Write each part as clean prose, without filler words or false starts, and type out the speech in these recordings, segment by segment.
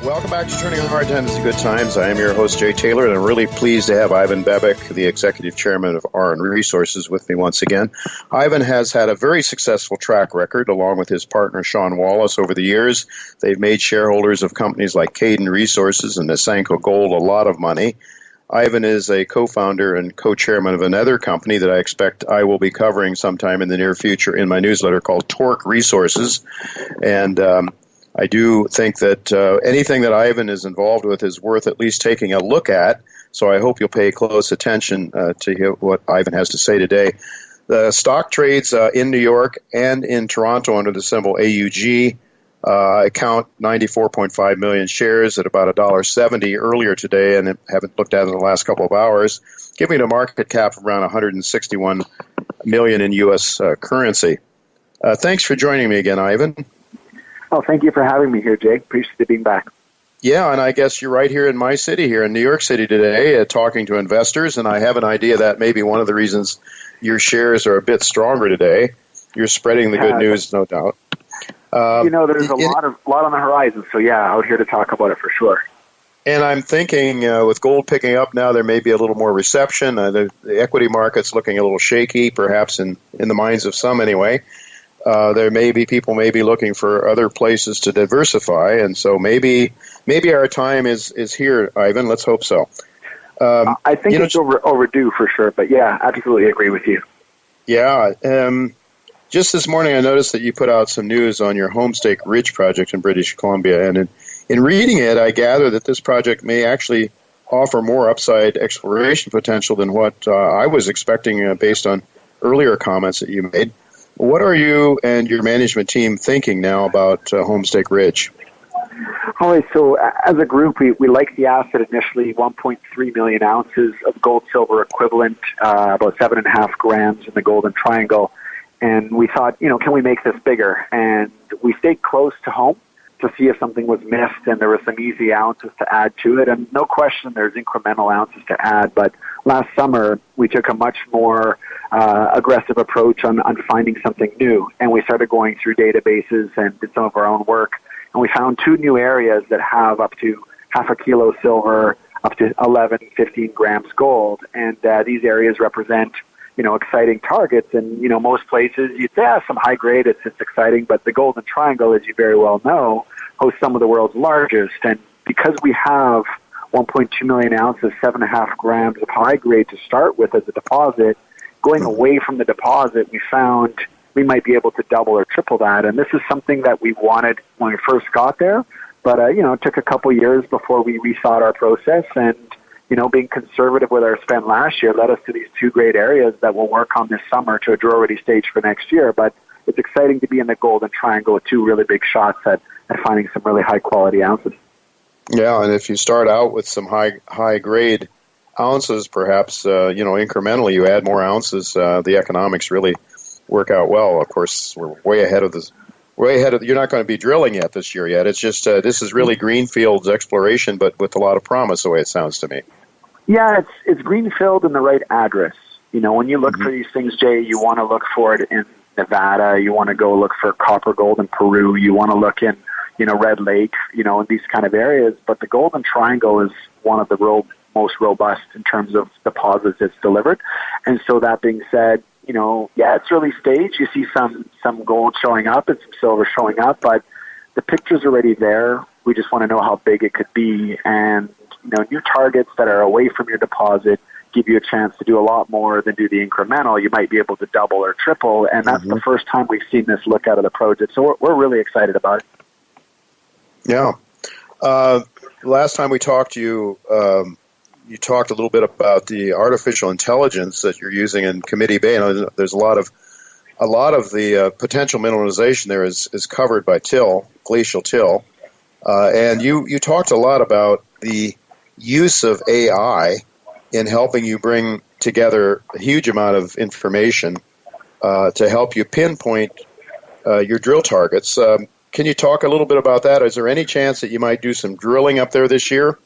Welcome back to Turning Hard Times to Good Times. I am your host, Jay Taylor, and I'm really pleased to have Ivan Bebek, the Executive Chairman of Auryn Resources, with me once again. Ivan has had a very successful track record, along with his partner, Sean Wallace, over the years. They've made shareholders of companies like Caden Resources and Nisanko Gold a lot of money. Ivan is a co-founder and co-chairman of another company that I expect I will be covering sometime in the near future in my newsletter called Torque Resources. And I do think that anything that Ivan is involved with is worth at least taking a look at, so I hope you'll pay close attention to hear what Ivan has to say today. The stock trades in New York and in Toronto under the symbol AUG. I count 94.5 million shares at about $1.70 earlier today, and haven't looked at it in the last couple of hours, giving it a market cap of around 161 million in U.S. currency. Thanks for joining me again, Ivan. Oh, thank you for having me here, Jay. Appreciate being back. Yeah, and I guess you're right here in my city, here in New York City today, talking to investors, and I have an idea that may be one of the reasons your shares are a bit stronger today. You're spreading the good news, no doubt. There's a lot on the horizon, so yeah, out here to talk about it for sure. And I'm thinking with gold picking up now, there may be a little more reception. The equity market's looking a little shaky, perhaps in the minds of some anyway. There may be people maybe looking for other places to diversify, and so maybe our time is here, Ivan. Let's hope so. I think it's overdue for sure, but yeah, absolutely agree with you. Yeah. Just this morning, I noticed that you put out some news on your Homestake Ridge project in British Columbia, and in reading it, I gather that this project may actually offer more upside exploration potential than what I was expecting based on earlier comments that you made. What are you and your management team thinking now about Homestake Ridge? All right, so as a group, we liked the asset initially, 1.3 million ounces of gold-silver equivalent, about 7.5 grams in the Golden Triangle. And we thought, can we make this bigger? And we stayed close to home to see if something was missed, and there were some easy ounces to add to it. And no question there's incremental ounces to add, but last summer we took a much more aggressive approach on finding something new. And we started going through databases and did some of our own work. And we found 2 new areas that have up to half a kilo silver, up to 11, 15 grams gold. And these areas represent exciting targets. And, most places you'd say, some high grade, it's exciting, but the Golden Triangle, as you very well know, hosts some of the world's largest. And because we have 1.2 million ounces, 7.5 grams of high grade to start with as a deposit, going away from the deposit, we found we might be able to double or triple that. And this is something that we wanted when we first got there. But, it took a couple years before we rethought our process. And, being conservative with our spend last year led us to these 2 great areas that we'll work on this summer to a drill-ready stage for next year. But it's exciting to be in the Golden Triangle with 2 really big shots at finding some really high-quality ounces. Yeah, and if you start out with some high-grade ounces, perhaps, incrementally you add more ounces, the economics really work out well. Of course, we're way ahead of this. You're not going to be drilling yet this year yet. It's just this is really greenfields exploration, but with a lot of promise, the way it sounds to me. Yeah, it's greenfield in the right address. When you look for these things, Jay, you want to look for it in Nevada. You want to go look for copper gold in Peru. You want to look in, Red Lake, in these kind of areas. But the Golden Triangle is one of the most robust in terms of deposits it's delivered. And so that being said, it's early stage. You see some gold showing up and some silver showing up, but the picture's already there. We just want to know how big it could be. And, new targets that are away from your deposit give you a chance to do a lot more than do the incremental. You might be able to double or triple, and that's the first time we've seen this look out of the project. So we're really excited about it. Yeah. Last time we talked to you, you talked a little bit about the artificial intelligence that you're using in Committee Bay. There's a lot of the potential mineralization there is covered by glacial till, and you talked a lot about the use of AI in helping you bring together a huge amount of information to help you pinpoint your drill targets. Can you talk a little bit about that? Is there any chance that you might do some drilling up there this year?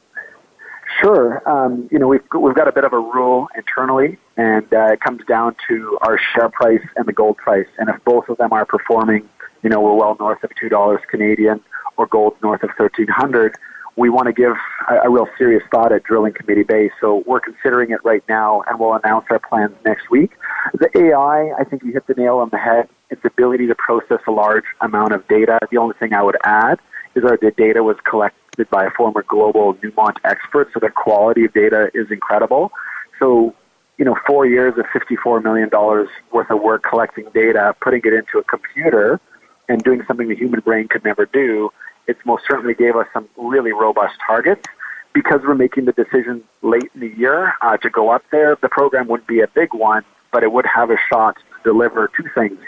Sure. We've got a bit of a rule internally, and it comes down to our share price and the gold price. And if both of them are performing, we're well north of $2 Canadian or gold north of 1,300, we want to give a real serious thought at drilling Committee Bay. So we're considering it right now, and we'll announce our plans next week. The AI, I think you hit the nail on the head. Its ability to process a large amount of data. The only thing I would add is the data was collected by a former global Newmont expert, so the quality of data is incredible. So, 4 years of $54 million worth of work collecting data, putting it into a computer, and doing something the human brain could never do, it most certainly gave us some really robust targets. Because we're making the decision late in the year to go up there, the program wouldn't be a big one, but it would have a shot to deliver two things.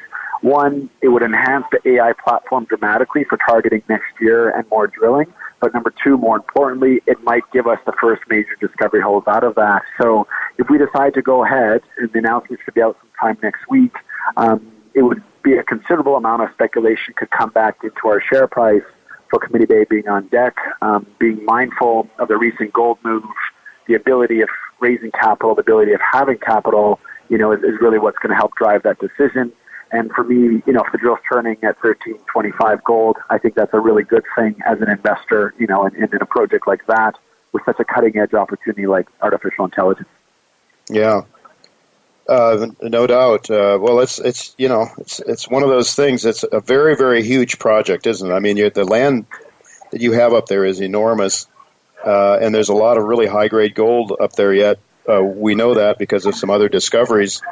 One, it would enhance the AI platform dramatically for targeting next year and more drilling. But number two, more importantly, it might give us the first major discovery holes out of that. So if we decide to go ahead, and the announcement should be out sometime next week, it would be a considerable amount of speculation could come back into our share price for Committee Bay being on deck, being mindful of the recent gold move, the ability of raising capital, the ability of having capital, is really what's going to help drive that decision. And for me, if the drill's turning at $13.25 gold, I think that's a really good thing as an investor, in a project like that with such a cutting-edge opportunity like artificial intelligence. Yeah, no doubt. Well, it's one of those things. It's a very, very huge project, isn't it? I mean, the land that you have up there is enormous, and there's a lot of really high-grade gold up there yet. We know that because of some other discoveries.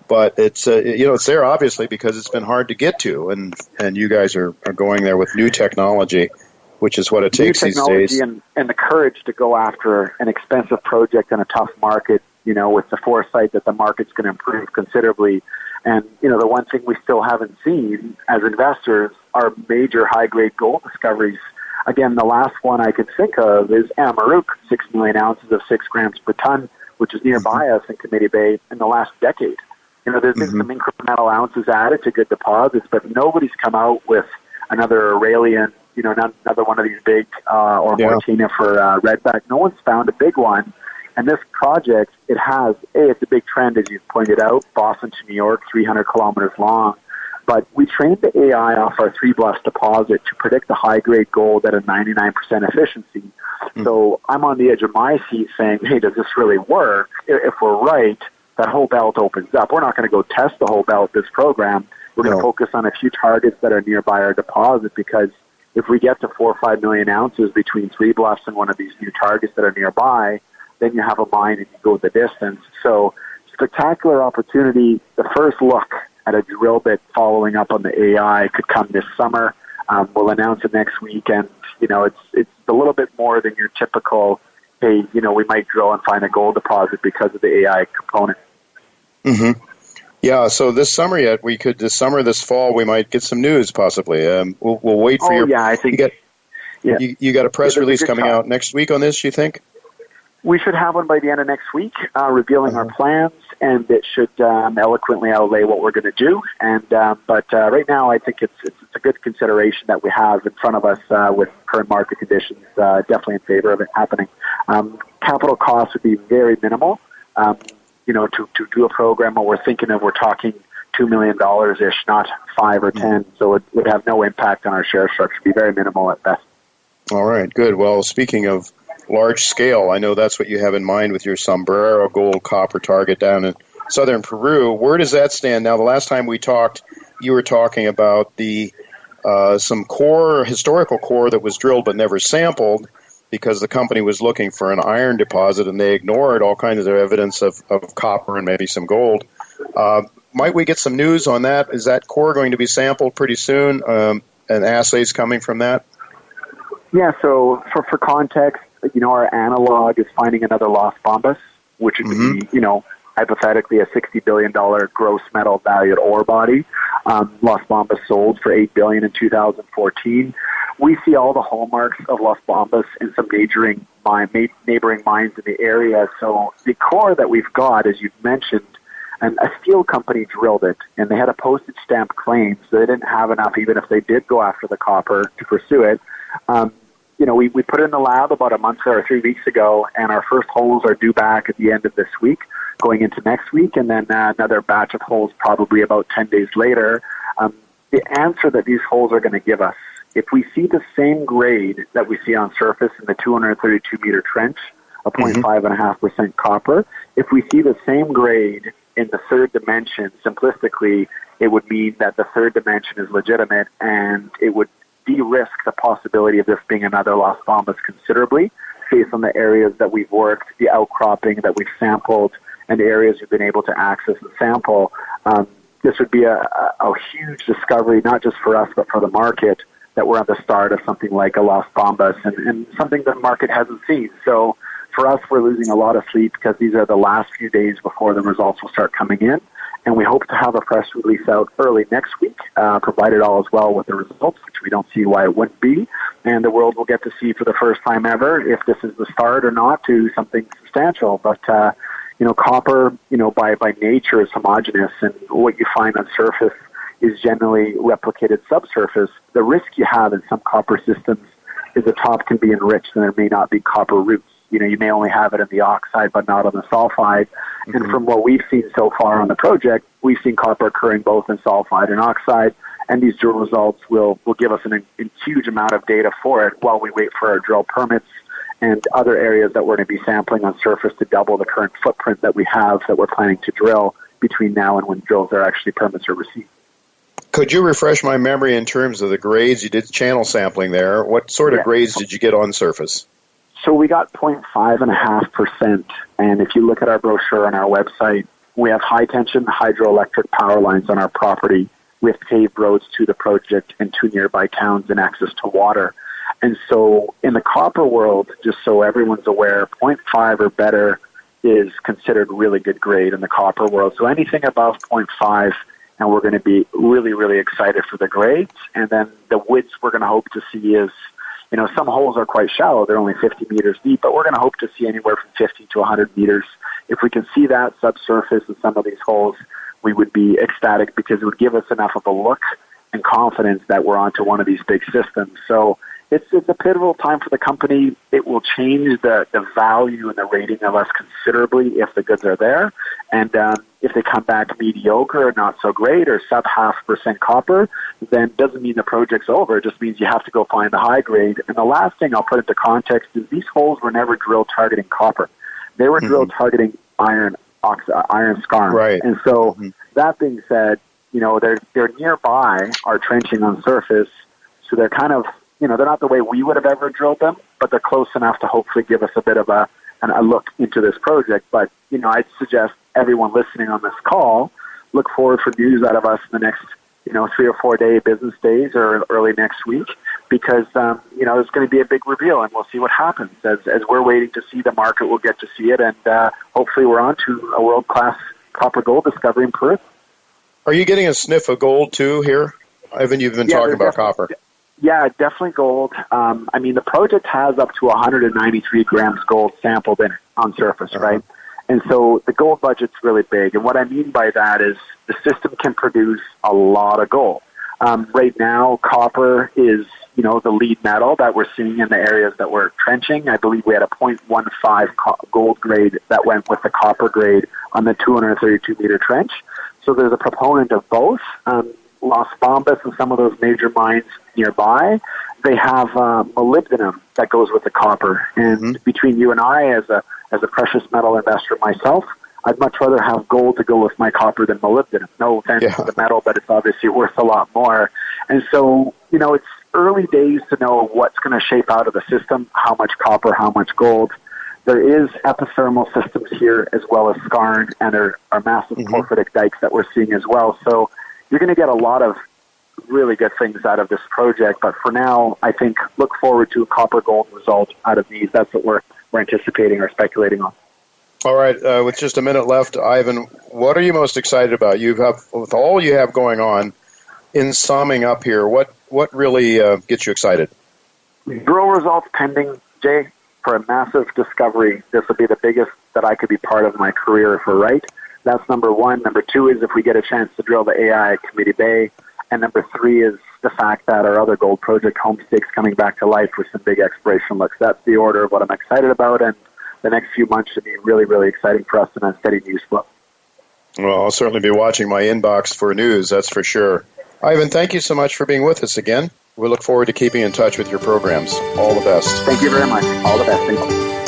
But it's it's there obviously because it's been hard to get to, and you guys are going there with new technology, which is what it takes these days. And the courage to go after an expensive project in a tough market, with the foresight that the market's going to improve considerably. And the one thing we still haven't seen as investors are major high-grade gold discoveries. Again, the last one I could think of is Amaruq, 6 million ounces of 6 grams per ton, which is nearby us in Committee Bay in the last decade. There's been some incremental ounces added to good deposits, but nobody's come out with another Aurelian, another one of these big, or Martina for Redback. No one's found a big one. And this project, it's a big trend, as you've pointed out, Boston to New York, 300 kilometers long. But we trained the AI off our Three Bluffs deposit to predict the high-grade gold at a 99% efficiency. So I'm on the edge of my seat saying, hey, does this really work? If we're right, that whole belt opens up. We're not going to go test the whole belt this program. We're going to focus on a few targets that are nearby our deposit, because if we get to 4 or 5 million ounces between Three Bluffs and one of these new targets that are nearby, then you have a mine and you go the distance. So spectacular opportunity. The first look at a drill bit following up on the AI could come this summer. We'll announce it next week, and it's a little bit more than your typical, hey, we might drill and find a gold deposit because of the AI component. Mm-hmm. Yeah, so this fall, we might get some news possibly. We'll wait for your... Yeah, I think... You got a press release coming out next week on this, you think? We should have one by the end of next week, revealing our plans, and it should eloquently outlay what we're going to do. And but right now, I think it's a good consideration that we have in front of us with current market conditions. Definitely in favor of it happening. Capital costs would be very minimal. To do a program, what we're thinking of, we're talking $2 million ish, not 5 or 10. So it would have no impact on our share structure. It'd be very minimal at best. All right, good. Well, speaking of large scale, I know that's what you have in mind with your Sombrero gold copper target down in southern Peru. Where does that stand now? The last time we talked, you were talking about the some historical core that was drilled but never sampled because the company was looking for an iron deposit and they ignored all kinds of evidence of copper and maybe some gold. Might we get some news on that? Is that core going to be sampled pretty soon and assays coming from that? Yeah, so for context, our analog is finding another Las Bambas, which would be, hypothetically a $60 billion gross metal valued ore body. Las Bambas sold for $8 billion in 2014. We see all the hallmarks of Las Bambas in some neighboring mines in the area. So the core that we've got, as you've mentioned, and a steel company drilled it, and they had a postage stamp claim, so they didn't have enough, even if they did go after the copper, to pursue it. We put it in the lab about a month or 3 weeks ago, and our first holes are due back at the end of this week, going into next week, and then another batch of holes probably about 10 days later. The answer that these holes are going to give us If we see the same grade that we see on surface in the 232-meter trench, a 0.5% copper, if we see the same grade in the third dimension, simplistically, it would mean that the third dimension is legitimate, and it would de-risk the possibility of this being another Las Bambas considerably, based on the areas that we've worked, the outcropping that we've sampled, and the areas we've been able to access and sample. This would be a huge discovery, not just for us, but for the market, that we're at the start of something like a Las Bambas and something the market hasn't seen. So for us, we're losing a lot of sleep because these are the last few days before the results will start coming in. And we hope to have a press release out early next week, provided all is well with the results, which we don't see why it wouldn't be. And the world will get to see for the first time ever if this is the start or not to something substantial. But, copper, by nature is homogeneous, and what you find on surface is generally replicated subsurface. The risk you have in some copper systems is the top can be enriched and there may not be copper roots. You may only have it in the oxide, but not on the sulfide. Mm-hmm. And from what we've seen so far on the project, we've seen copper occurring both in sulfide and oxide. And these drill results will give us a huge amount of data for it while we wait for our drill permits and other areas that we're going to be sampling on surface to double the current footprint that we have that we're planning to drill between now and when drills are actually permits are received. Could you refresh my memory in terms of the grades? You did channel sampling there. What sort of grades did you get on surface? So we got 0.5%, and if you look at our brochure on our website, we have high-tension hydroelectric power lines on our property with paved roads to the project and 2 nearby towns and access to water. And so in the copper world, just so everyone's aware, 0.5 or better is considered really good grade in the copper world. So anything above 0.5, and we're going to be really, really excited for the grades. And then the widths we're going to hope to see is, some holes are quite shallow. They're only 50 meters deep, but we're going to hope to see anywhere from 50 to 100 meters. If we can see that subsurface in some of these holes, we would be ecstatic because it would give us enough of a look and confidence that we're onto one of these big systems. So it's a pivotal time for the company. It will change the value and the rating of us considerably if the goods are there. And if they come back mediocre or not so great or sub 0.5% copper, then it doesn't mean the project's over. It just means you have to go find the high grade. And the last thing I'll put into context is these holes were never drilled targeting copper. They were drilled targeting iron skarn. Right. And so that being said, they're nearby our trenching on surface. So they're kind of, they're not the way we would have ever drilled them, but they're close enough to hopefully give us a bit of a look into this project. But, I'd suggest everyone listening on this call look forward for news out of us in the next, 3 or 4 business days or early next week, because, there's going to be a big reveal and we'll see what happens. As we're waiting to see, the market will get to see it, and hopefully we're on to a world-class copper gold discovery in Peru. Are you getting a sniff of gold too here? Ivan, you've been talking about copper. Yeah, definitely gold. The project has up to 193 grams gold sampled in it on surface, right? And so the gold budget's really big. And what I mean by that is the system can produce a lot of gold. Right now, copper is, the lead metal that we're seeing in the areas that we're trenching. I believe we had a 0.15 gold grade that went with the copper grade on the 232-meter trench. So there's a proponent of both. Las Bambas and some of those major mines nearby, they have molybdenum that goes with the copper. And between you and I, as a precious metal investor myself, I'd much rather have gold to go with my copper than molybdenum. No offense to the metal, but it's obviously worth a lot more. And so, it's early days to know what's going to shape out of the system, how much copper, how much gold. There is epithermal systems here as well as skarn, and there are massive porphyritic dikes that we're seeing as well. So you're going to get a lot of really good things out of this project. But for now, I think look forward to a copper gold result out of these. That's what we're anticipating or speculating on. All right. With just a minute left, Ivan, what are you most excited about? With all you have going on, in summing up here, what really gets you excited? Drill results pending, Jay, for a massive discovery. This will be the biggest that I could be part of my career if we're right. That's number one. Number two is if we get a chance to drill the AI at Committee Bay. And number three is the fact that our other gold project, Homestake's coming back to life with some big exploration looks. That's the order of what I'm excited about, and the next few months should be really, really exciting for us in a steady news flow. Well, I'll certainly be watching my inbox for news, that's for sure. Ivan, thank you so much for being with us again. We look forward to keeping in touch with your programs. All the best. Thank you very much. All the best. Thank you.